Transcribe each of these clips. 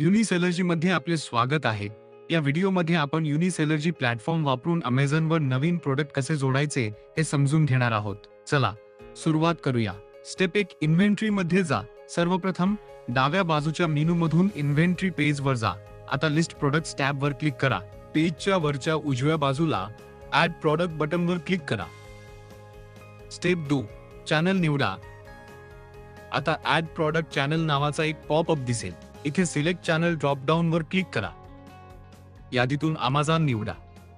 युनिसेलर्जी मध्ये आपले स्वागत आहे. या व्हिडिओमध्ये आपण युनिसेलर्जी प्लॅटफॉर्म वापरून अमेझॉनवर नवीन प्रोडक्ट कसे जोडायचे हे समजून घेणार आहोत. चला सुरुवात करूया. स्टेप 1, इन्व्हेंटरी मध्ये जा. सर्वप्रथम डाव्या बाजूच्या मेनूमधून इन्व्हेंटरी पेजवर जा. आता लिस्ट प्रोडक्ट्स टॅबवर क्लिक करा. पेजच्या वरच्या उजव्या बाजूला ऍड प्रोडक्ट बटनवर क्लिक करा. स्टेप 2, चॅनल निवडा. आता ऍड प्रोडक्ट चॅनल नावाचा एक पॉपअप दिसेल. इथे सिलेक्ट चॅनल ड्रॉपडाऊनवर क्लिक करा. यादीतून अमेझॉन निवडा.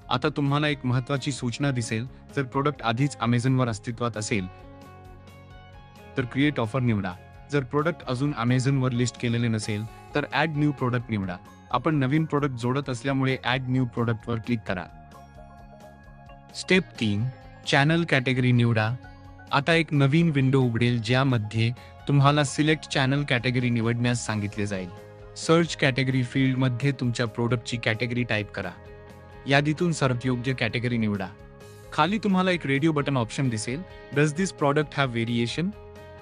आता तुम्हाला एक महत्त्वाची सूचना दिसेल. जर प्रोडक्ट आधीच अमेझॉनवर अस्तित्वात असेल तर क्रिएट ऑफर निवडा. जर प्रोडक्ट अजून अमेझॉनवर लिस्ट केलेले नसेल तर ऍड न्यू प्रोडक्ट निवडा. आपण नवीन प्रोडक्ट जोडत असल्यामुळे ऍड न्यू प्रोडक्टवर क्लिक करा. स्टेप 3, चॅनल कॅटेगरी निवडा. आता एक नवीन विंडो उघडेल ज्यामध्ये तुम्हाला सिलेक्ट चॅनल कॅटेगरी निवडण्यास सांगितले जाईल. सर्च कॅटेगरी फील्डमध्ये तुमच्या प्रोडक्टची कॅटेगरी टाईप करा. यादीतून सर्वात योग्य कॅटेगरी निवडा. खाली तुम्हाला एक रेडिओ बटन ऑप्शन दिसेल. Does this product have variation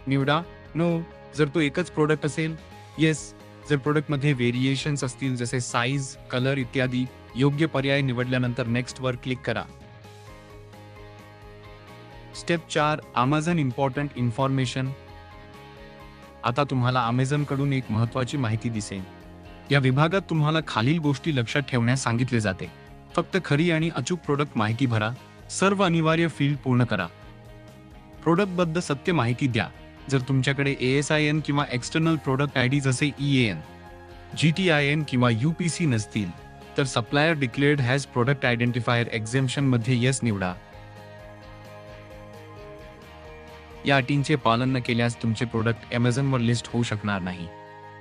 निवडा. नो जर तो एकच प्रोडक्ट असेल. येस जर प्रोडक्टमध्ये व्हेरिएशन्स असतील जसे साईज, कलर इत्यादी. योग्य पर्याय निवडल्यानंतर नेक्स्ट वर क्लिक करा. Step 4, Amazon important information. आता तुम्हाला अमेझॉन कडून एक महत्त्वाची माहिती दिसेल. या विभागात तुम्हाला खालील गोष्टी लक्षात ठेवण्यास सांगितले जाते. फक्त खरी आणि अचूक प्रोडक्ट माहिती भरा. सर्व अनिवार्य फील्ड पूर्ण करा. प्रोडक्ट बद्दल सत्य माहिती द्या. जर तुमच्याकडे ASIN किंवा एक्सटर्नल प्रोडक्ट आयडी जसे EAN, GTIN किंवा UPC नसतील तर supplier declared has product identifier exemption मध्ये येस निवडा. या अटींचे पालन न केल्यास तुमचे प्रोडक्ट अमेझॉनवर लिस्ट होऊ शकणार नाही.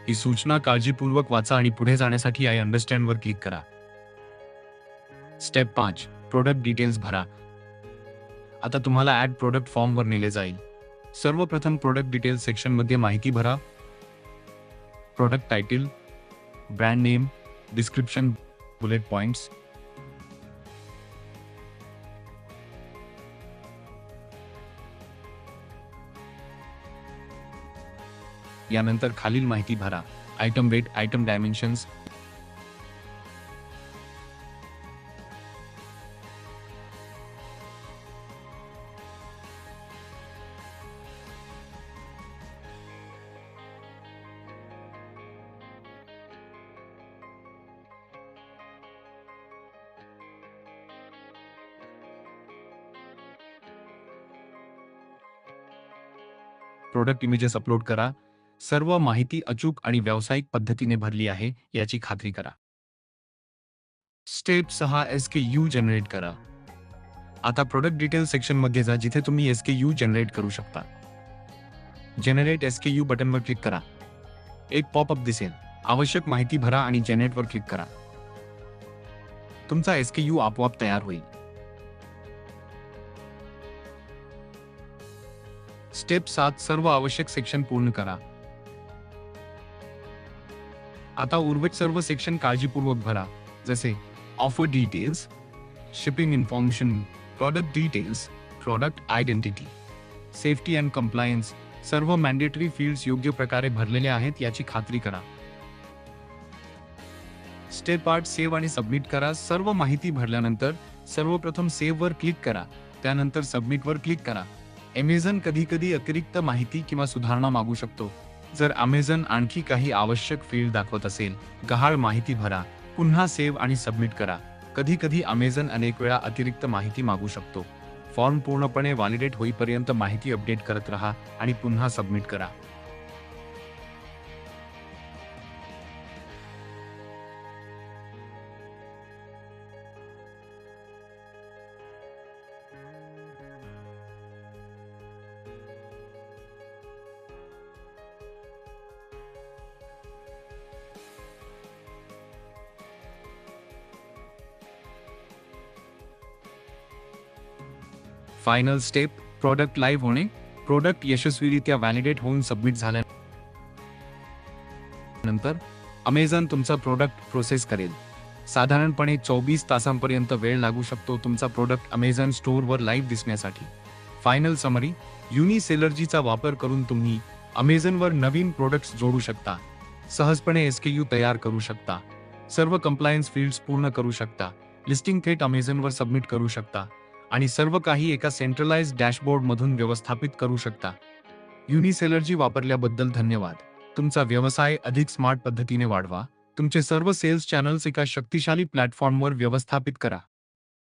ही सूचना काळजीपूर्वक वाचा आणि पुढे जाण्यासाठी आय अंडरस्टँड वर क्लिक करा. स्टेप 5, प्रोडक्ट डिटेल्स भरा. आता तुम्हाला ऍड प्रोडक्ट फॉर्मवर नेले जाईल. सर्वप्रथम प्रोडक्ट डिटेल्स सेक्शनमध्ये माहिती भरा. Product title, brand name, description, bullet points. यानंतर खालील माहिती भरा. Item weight, item dimensions. Product images upload करा. सर्व माहिती अचूक आणि व्यावसायिक पद्धतीने भरली आहे याची खात्री करा. स्टेप 6, SKU जनरेट करा. आता प्रोडक्ट डिटेल सेक्शन मध्ये जा जिथे तुम्ही SKU जनरेट करू शकता. जनरेट SKU बटनवर क्लिक करा. एक पॉपअप दिसेल. आवश्यक माहिती भरा आणि जनरेट वर क्लिक करा. तुमचा SKU आपोआप तयार होईल. स्टेप 7, सर्व आवश्यक सेक्शन पूर्ण करा. आता उर्वरित सर्व सेक्शन काळजीपूर्वक भरा जसे offer details, shipping information, product details, product identity, safety and compliance. सर्व मॅन्डेटरी फील्ड्स योग्य प्रकारे भरलेले आहेत याची खात्री करा. स्टेप 8, सेव्ह आणि सबमिट करा. सर्व माहिती भरल्यानंतर सर्वप्रथम सेव्ह वर क्लिक करा. त्यानंतर सबमिट वर क्लिक करा. अमेझॉन कधी अतिरिक्त माहिती किंवा सुधारणा मागू शकतो. जर अमेझॉन आणखी काही आवश्यक फील्ड दाखवत असेल, गहाळ माहिती भरा. पुन्हा सेव्ह आणि सबमिट करा. कधी अमेझॉन अनेक वेळा अतिरिक्त माहिती मागू शकतो. फॉर्म पूर्णपणे व्हॅलिडेट होईपर्यंत माहिती अपडेट करत राहा आणि पुन्हा सबमिट करा. फायनल स्टेप, प्रोडक्ट लाईव्ह होणे. प्रोडक्ट यशस्वीरित्या व्हॅलिडेट होऊन सबमिट झाल्यानंतर अमेझॉन तुमचा प्रोडक्ट प्रोसेस करेल. साधारणपणे 24 तासांपर्यंत वेळ लागू शकतो तुमचा प्रोडक्ट अमेझॉन स्टोअरवर लाईव्ह दिसण्यासाठी. फायनल समरी, युनिसेलर्जीचा वापर करून तुम्ही अमेझॉनवर नवीन प्रोडक्ट्स जोडू शकता. सहजपणे SKU तयार करू शकता, सर्व कंप्लायन्स फील्ड्स पूर्ण करू शकता, लिस्टिंग थेट अमेझॉनवर सबमिट करू शकता आणि सर्व काही एका सेंट्रलाइज्ड डॅशबोर्डमधून व्यवस्थापित करू शकता. युनिसेलर्जी वापरल्याबद्दल धन्यवाद. तुमचा व्यवसाय अधिक स्मार्ट पद्धतीने वाढवा. तुमचे सर्व सेल्स चॅनल्स एका शक्तिशाली प्लॅटफॉर्मवर व्यवस्थापित करा.